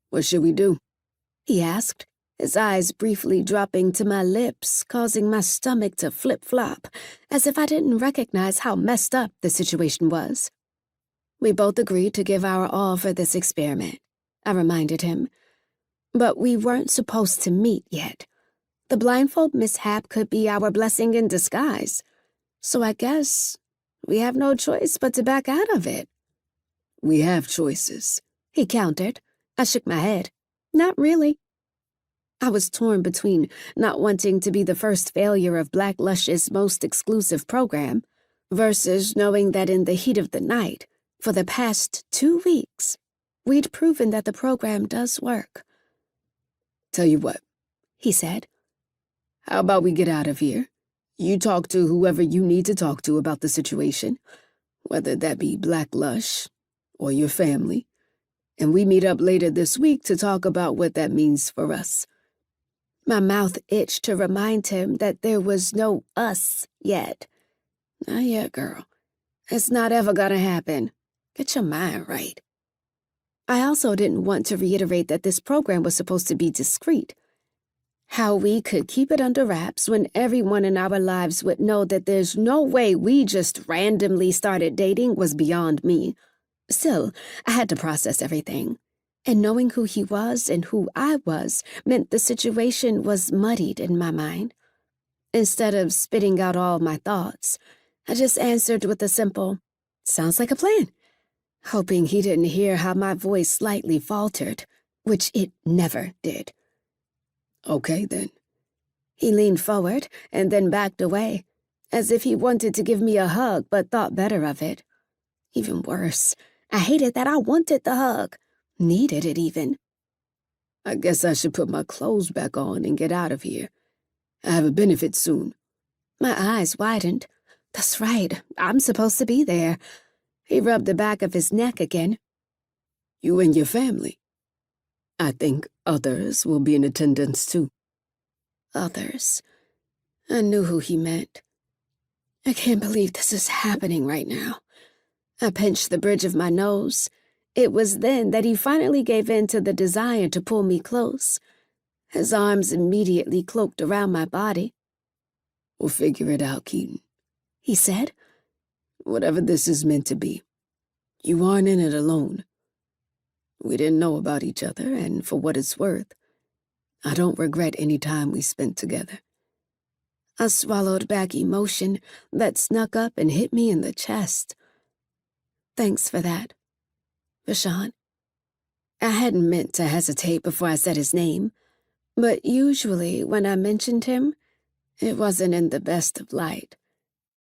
What should we do? He asked, his eyes briefly dropping to my lips, causing my stomach to flip-flop, as if I didn't recognize how messed up the situation was. We both agreed to give our all for this experiment, I reminded him. But we weren't supposed to meet yet. The blindfold mishap could be our blessing in disguise, so I guess we have no choice but to back out of it. We have choices, he countered. I shook my head. Not really. I was torn between not wanting to be the first failure of Black Lush's most exclusive program versus knowing that in the heat of the night, for the past 2 weeks, we'd proven that the program does work. Tell you what, he said. How about we get out of here? You talk to whoever you need to talk to about the situation, whether that be Black Lush or your family, and we meet up later this week to talk about what that means for us. My mouth itched to remind him that there was no us yet. Not yet, girl. It's not ever gonna happen. Get your mind right. I also didn't want to reiterate that this program was supposed to be discreet. How we could keep it under wraps when everyone in our lives would know that there's no way we just randomly started dating was beyond me. Still, I had to process everything. And knowing who he was and who I was meant the situation was muddied in my mind. Instead of spitting out all my thoughts, I just answered with a simple, "Sounds like a plan," hoping he didn't hear how my voice slightly faltered, which it never did. Okay, then. He leaned forward and then backed away, as if he wanted to give me a hug but thought better of it. Even worse, I hated that I wanted the hug. Needed it even. I guess I should put my clothes back on and get out of here. I have a benefit soon. My eyes widened. That's right, I'm supposed to be there. He rubbed the back of his neck again. You and your family. I think others will be in attendance too. Others. I knew who he meant. I can't believe this is happening right now. I pinched the bridge of my nose. It was then that he finally gave in to the desire to pull me close. His arms immediately cloaked around my body. We'll figure it out, Keaton, he said. Whatever this is meant to be, you aren't in it alone. We didn't know about each other, and for what it's worth, I don't regret any time we spent together. I swallowed back emotion that snuck up and hit me in the chest. Thanks for that, VOSHON. I hadn't meant to hesitate before I said his name, but usually when I mentioned him, it wasn't in the best of light.